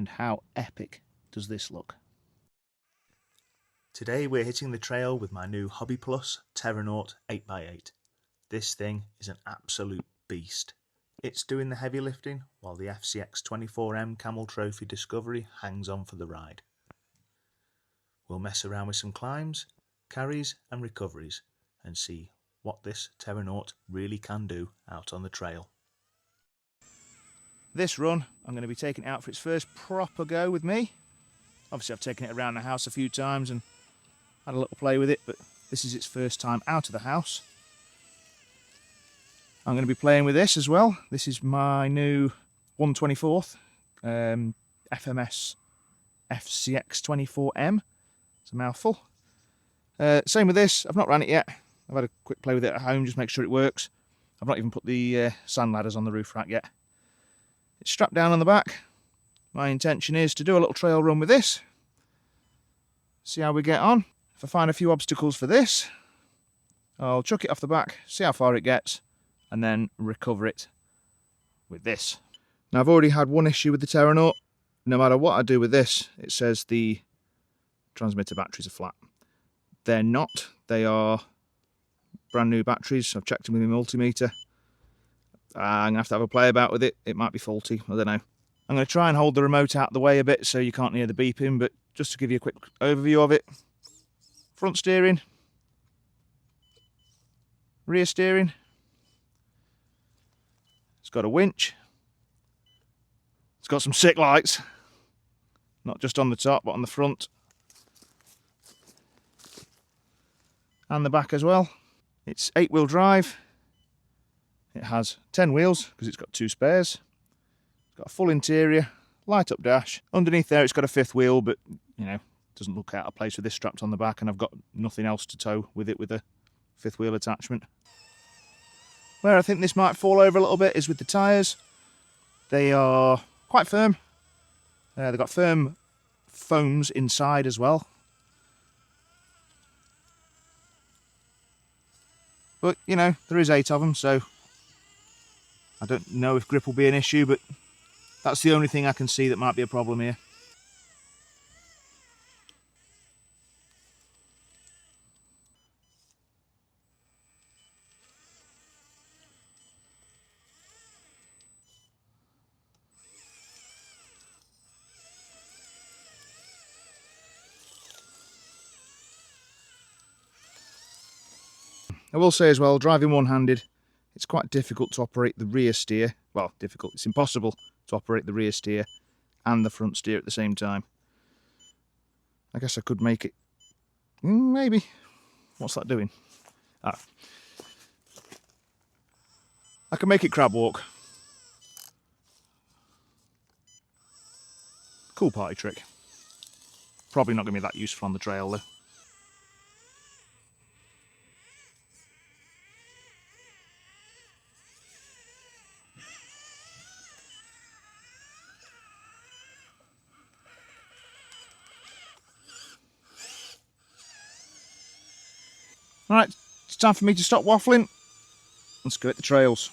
and how epic does this look. Today we're hitting the trail with my new Hobby Plus Terranaut 8x8. This thing is an absolute beast. It's doing the heavy lifting while the FCX24m Camel Trophy Discovery hangs on for the ride. We'll mess around with some climbs, carries and recoveries and see what this Terranaut really can do out on the trail. This run I'm going to be taking it out for its first proper go with me. Obviously I've taken it around the house a few times and had a little play with it, but this is its first time out of the house. I'm going to be playing with this as well. This is my new 1/24th FMS FCX24m. It's a mouthful. Same with this. I've not ran it yet. I've had a quick play with it at home, just make sure it works. I've not even put the sand ladders on the roof rack yet. It's strapped down on the back. My intention is to do a little trail run with this. See how we get on. If I find a few obstacles for this, I'll chuck it off the back, see how far it gets, and then recover it with this. Now I've already had one issue with the Terranaut. No matter what I do with this, it says the transmitter batteries are flat. They're not. They are brand new batteries. I've checked them with my multimeter. I'm going to have a play about with it. It might be faulty, I don't know. I'm going to try and hold the remote out of the way a bit so you can't hear the beeping, but just to give you a quick overview of it. Front steering, rear steering, it's got a winch, it's got some sick lights, not just on the top but on the front and the back as well. It's 8-wheel drive, it has 10 wheels because it's got 2 spares, it's got a full interior, light up dash, underneath there it's got a 5th wheel, but you know, doesn't look out of place with this strapped on the back, and I've got nothing else to tow with it with a 5th wheel attachment. Where I think this might fall over a little bit is with the tyres. They are quite firm. They've got firm foams inside as well. But, you know, there is 8 of them, so I don't know if grip will be an issue, but that's the only thing I can see that might be a problem here. I will say as well, driving one-handed, it's quite difficult to operate the rear steer. Well, difficult, it's impossible to operate the rear steer and the front steer at the same time. I guess I could make it, maybe. What's that doing? Ah. I can make it crab walk. Cool party trick. Probably not going to be that useful on the trail though. Alright, it's time for me to stop waffling. Let's go hit the trails.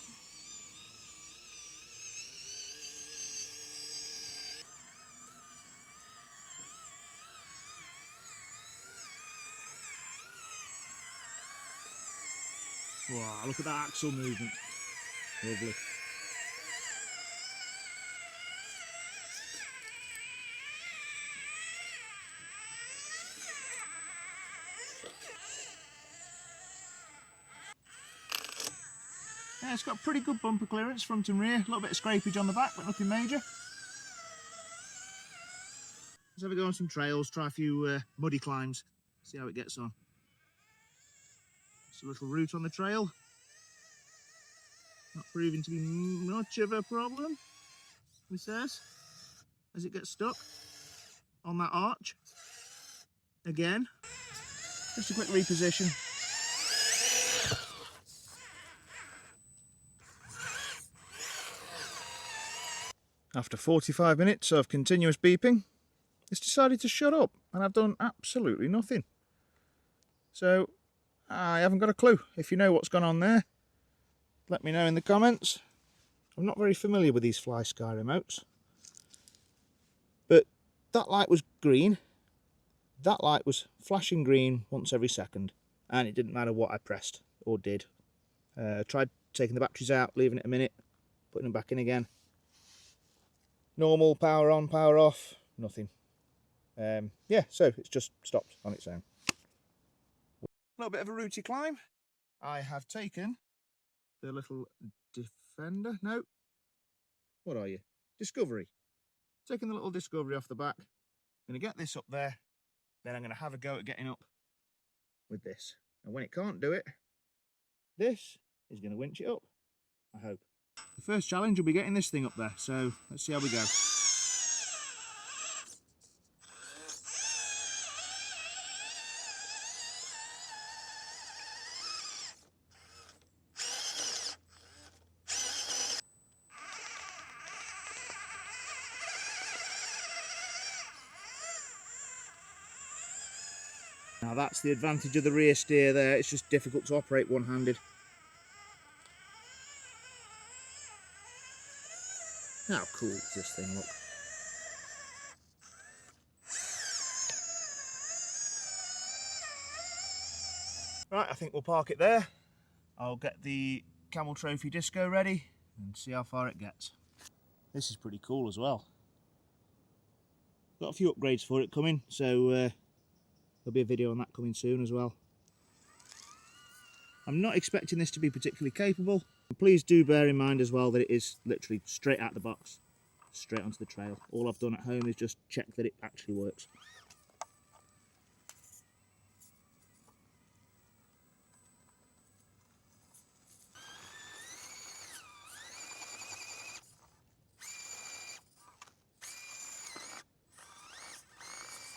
Wow, look at that axle movement. Lovely. Yeah, it's got pretty good bumper clearance, front and rear. A little bit of scrapage on the back, but nothing major. Let's have a go on some trails, try a few muddy climbs, see how it gets on. It's a little route on the trail. Not proving to be much of a problem, he says, as it gets stuck on that arch. Again, just a quick reposition. After 45 minutes of continuous beeping, it's decided to shut up, and I've done absolutely nothing. So, I haven't got a clue. If you know what's gone on there, let me know in the comments. I'm not very familiar with these Fly Sky remotes. that light was green. That light was flashing green once every second, and it didn't matter what I pressed or did. Tried taking the batteries out, leaving it a minute, putting them back in again. Normal, power on, power off, nothing. Yeah, so it's just stopped on its own. A little bit of a rooty climb. I have taken the little Defender, no, what are you? Discovery. Taking the little Discovery off the back. I'm going to get this up there, then I'm going to have a go at getting up with this. And when it can't do it, this is going to winch it up, I hope. The first challenge will be getting this thing up there, so let's see how we go. Now that's the advantage of the rear steer there, it's just difficult to operate one-handed. How cool does this thing look? Right, I think we'll park it there. I'll get the Camel Trophy Disco ready and see how far it gets. This is pretty cool as well. Got a few upgrades for it coming, so there'll be a video on that coming soon as well. I'm not expecting this to be particularly capable. Please do bear in mind as well that it is literally straight out the box, straight onto the trail. All I've done at home is just check that it actually works.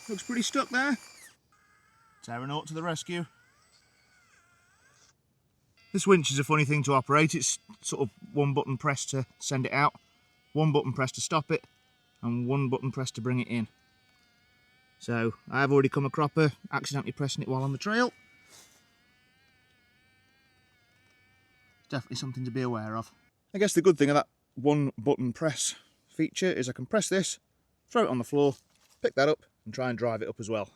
Looks pretty stuck there. Terranaut to the rescue. This winch is a funny thing to operate. It's sort of one button press to send it out, one button press to stop it, and one button press to bring it in. So I've already come a cropper, accidentally pressing it while on the trail. It's definitely something to be aware of. I guess the good thing of that one button press feature is I can press this, throw it on the floor, pick that up, and try and drive it up as well.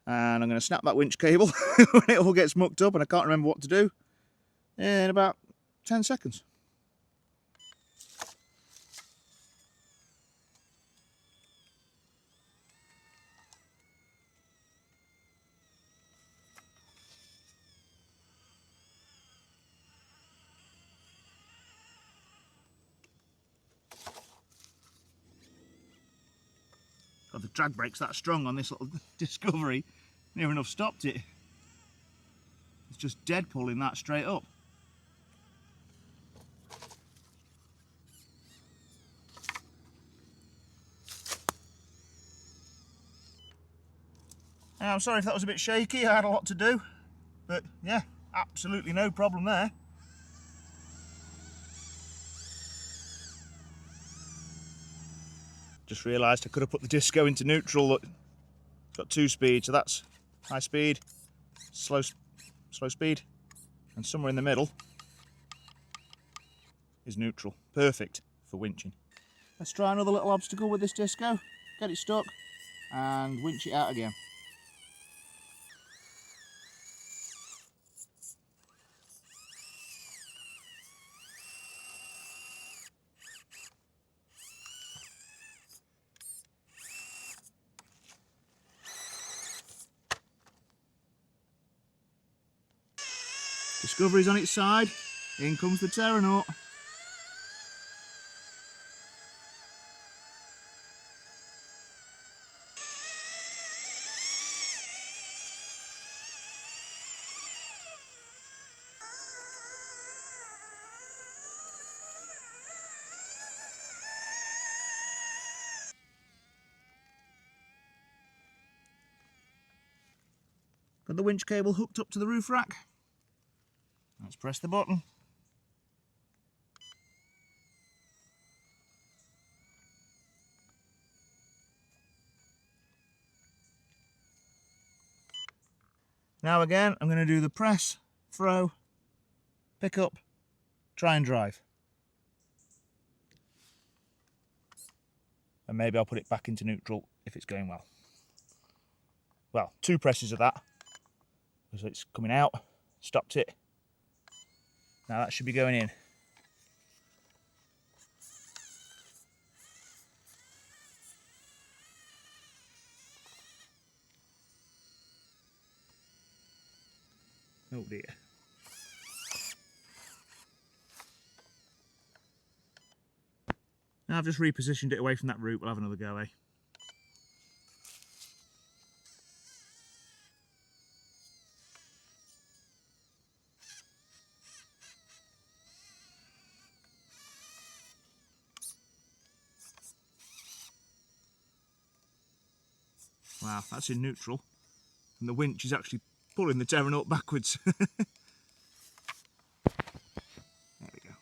And I'm going to snap that winch cable when it all gets mucked up and I can't remember what to do in about 10 seconds. God, the drag brake's that strong on this little Discovery. Near enough stopped it. It's just dead pulling that straight up. Now, I'm sorry if that was a bit shaky, I had a lot to do. But yeah, absolutely no problem there. Just realised I could have put the Disco into neutral. Look, it's got 2 speeds, so that's high speed, slow speed, and somewhere in the middle is neutral. Perfect for winching. Let's try another little obstacle with this Disco. Get it stuck and winch it out again. Discovery's on its side, in comes the Terranaut. Got the winch cable hooked up to the roof rack. Let's press the button. Now again, I'm going to do the press, throw, pick up, try and drive. and maybe I'll put it back into neutral if it's going well. Well, 2 presses of that, because it's coming out, stopped it. Now that should be going in. Oh dear. Now I've just repositioned it away from that root. We'll have another go, eh? Wow, that's in neutral. And the winch is actually pulling the Terranaut backwards. There we go.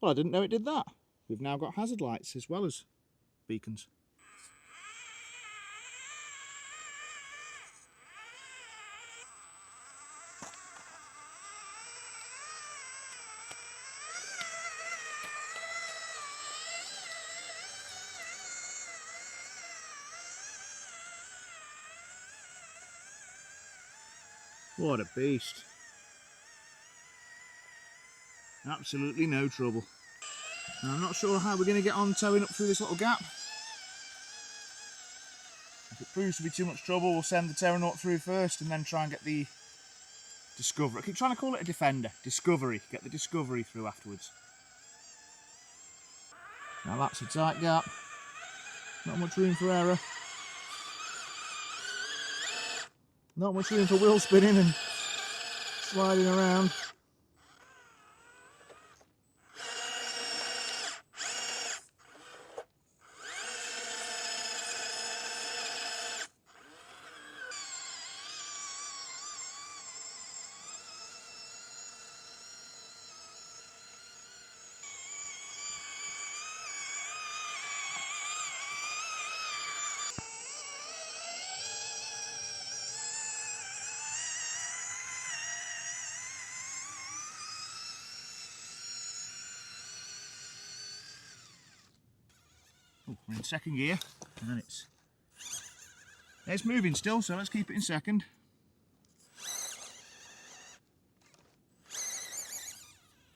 Well, I didn't know it did that. We've now got hazard lights as well as beacons. What a beast. Absolutely no trouble. Now, I'm not sure how we're going to get on towing up through this little gap. If it proves to be too much trouble, we'll send the Terranaut through first and then try and get the Discovery. I keep trying to call it a Defender. Discovery. Get the Discovery through afterwards. Now that's a tight gap. Not much room for error. Not much room for wheel spinning and sliding around. Oh, we're in second gear, and it's moving still, so let's keep it in second.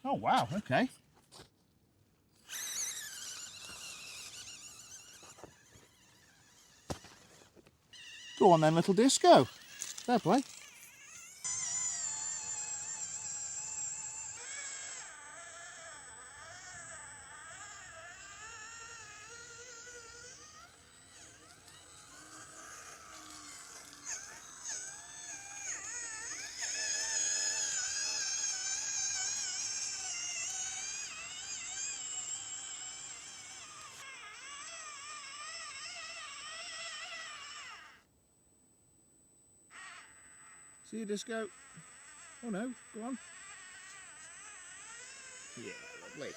Oh wow, okay. Go on then, little disco. Fair play. See you, disco. Oh no, go on. Yeah, lovely.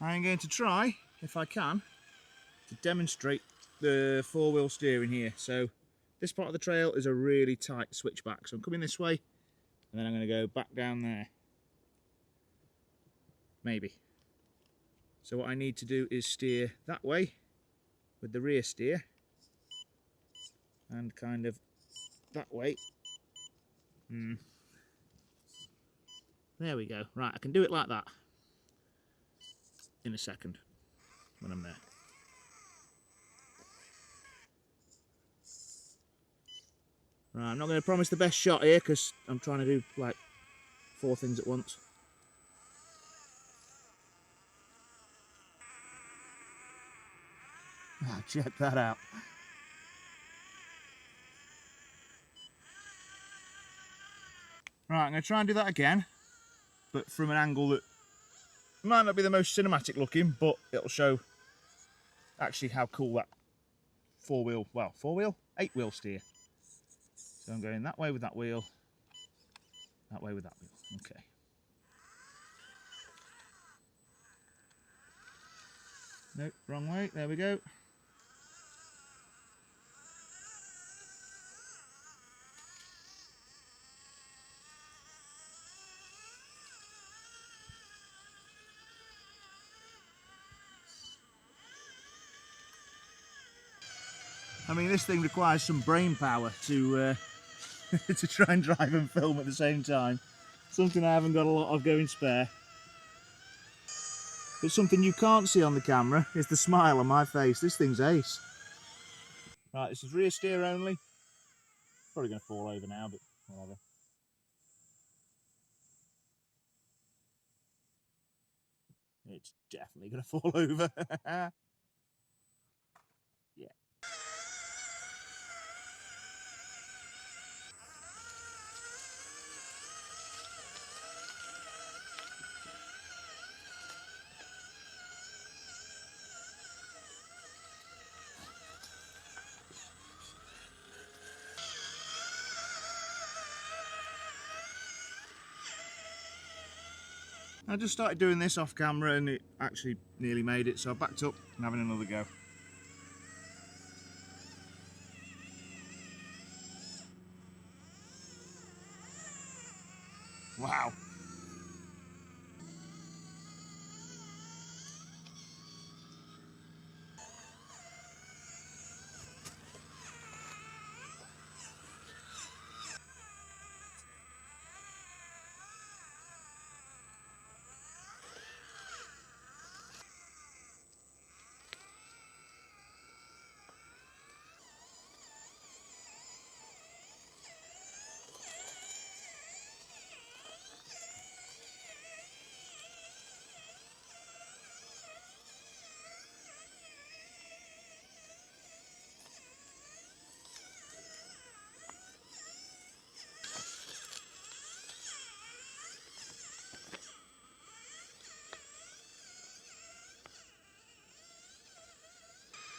I'm going to try, if I can, to demonstrate the four-wheel steering here. So this part of the trail is a really tight switchback. So I'm coming this way, and then I'm going to go back down there. Maybe. So what I need to do is steer that way with the rear steer, and kind of that way. There we go. Right, I can do it like that in a second when I'm there. Right, I'm not going to promise the best shot here because I'm trying to do like 4 things at once. Ah, check that out. Right, I'm going to try and do that again, but from an angle that might not be the most cinematic looking, but it'll show actually how cool that 4-wheel, well, 4-wheel? 8-wheel steer. So I'm going that way with that wheel, that way with that wheel. Okay. Nope, wrong way. There we go. I mean, this thing requires some brain power to to try and drive and film at the same time. Something I haven't got a lot of going spare. But something you can't see on the camera is the smile on my face. This thing's ace. Right, this is rear steer only. Probably going to fall over now, but whatever. It's definitely going to fall over. Yeah. I just started doing this off camera and it actually nearly made it, so I backed up and having another go. Wow.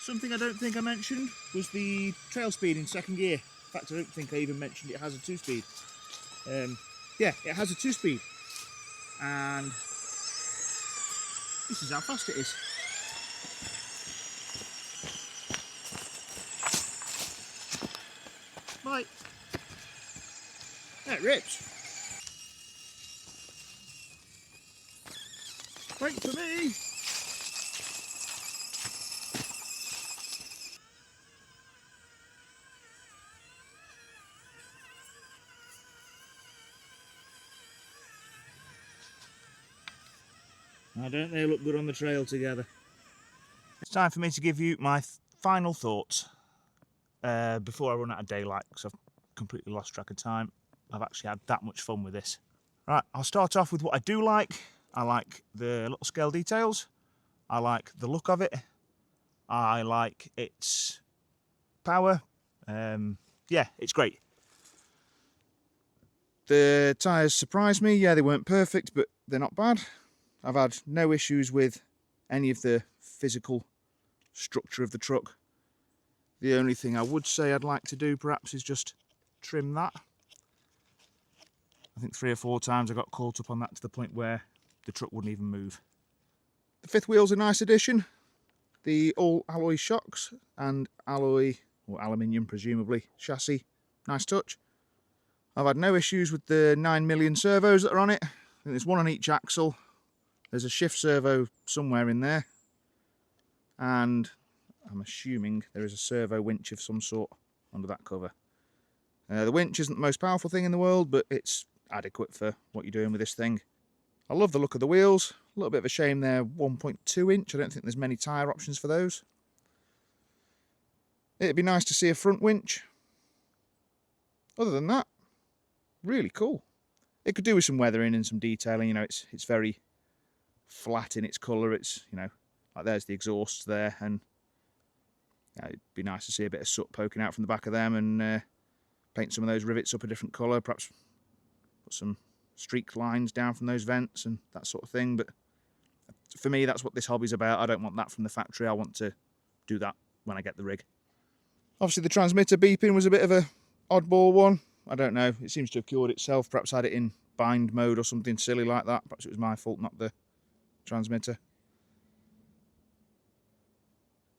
Something I don't think I mentioned was the trail speed in second gear. In fact, I don't think I even mentioned it has a 2-speed. Yeah, it has a 2-speed. And this is how fast it is. Right. That rips. Wait for me. I don't they look good on the trail together. It's time for me to give you my final thoughts before I run out of daylight, because I've completely lost track of time. I've actually had that much fun with this. Right, I'll start off with what I do like. I like the little scale details. I like the look of it. I like its power. Yeah, it's great. The tyres surprised me. Yeah, they weren't perfect, but they're not bad. I've had no issues with any of the physical structure of the truck. The only thing I would say I'd like to do perhaps is just trim that. I think 3 or 4 times I got caught up on that to the point where the truck wouldn't even move. The fifth wheel's a nice addition. The all alloy shocks and alloy, or aluminium presumably, chassis, nice touch. I've had no issues with the 9 million servos that are on it. I think there's one on each axle. There's a shift servo somewhere in there. And I'm assuming there is a servo winch of some sort under that cover. The winch isn't the most powerful thing in the world, but it's adequate for what you're doing with this thing. I love the look of the wheels. A little bit of a shame they're 1.2 inch. I don't think there's many tyre options for those. It'd be nice to see a front winch. Other than that, really cool. It could do with some weathering and some detailing. You know, it's very flat in its colour. It's, you know, like there's the exhausts there, and it'd be nice to see a bit of soot poking out from the back of them, and paint some of those rivets up a different colour, perhaps put some streak lines down from those vents and that sort of thing. But for me, that's what this hobby's about. I don't want that from the factory. I want to do that when I get the rig. Obviously the transmitter beeping was a bit of a oddball one. I don't know, it seems to have cured itself. Perhaps I had it in bind mode or something silly like that. Perhaps it was my fault, not the transmitter.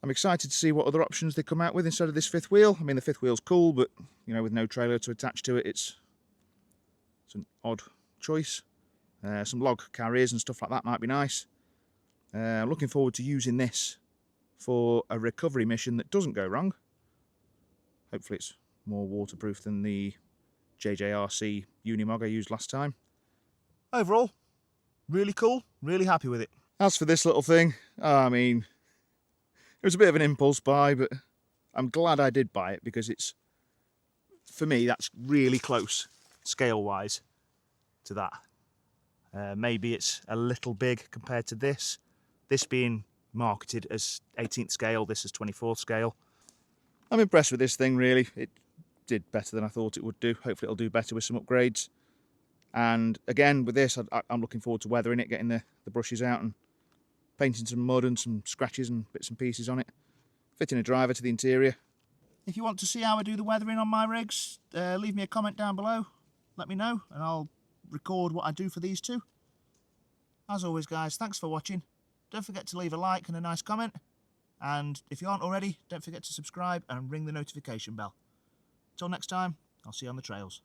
I'm excited to see what other options they come out with instead of this fifth wheel. I mean, the fifth wheel's cool, but, you know, with no trailer to attach to it, it's an odd choice. Some log carriers and stuff like that might be nice. I'm looking forward to using this for a recovery mission that doesn't go wrong. Hopefully it's more waterproof than the JJRC Unimog I used last time. Overall, really cool, really happy with it. As for this little thing, I mean, it was a bit of an impulse buy, but I'm glad I did buy it because it's, for me, that's really close scale-wise to that. Maybe it's a little big compared to this. This being marketed as 18th scale, this is 24th scale. I'm impressed with this thing, really. It did better than I thought it would do. Hopefully it'll do better with some upgrades. And again, with this, I'm looking forward to weathering it, getting the brushes out and painting some mud and some scratches and bits and pieces on it. Fitting a driver to the interior. If you want to see how I do the weathering on my rigs, leave me a comment down below. Let me know and I'll record what I do for these two. As always, guys, thanks for watching. Don't forget to leave a like and a nice comment. And if you aren't already, don't forget to subscribe and ring the notification bell. Till next time, I'll see you on the trails.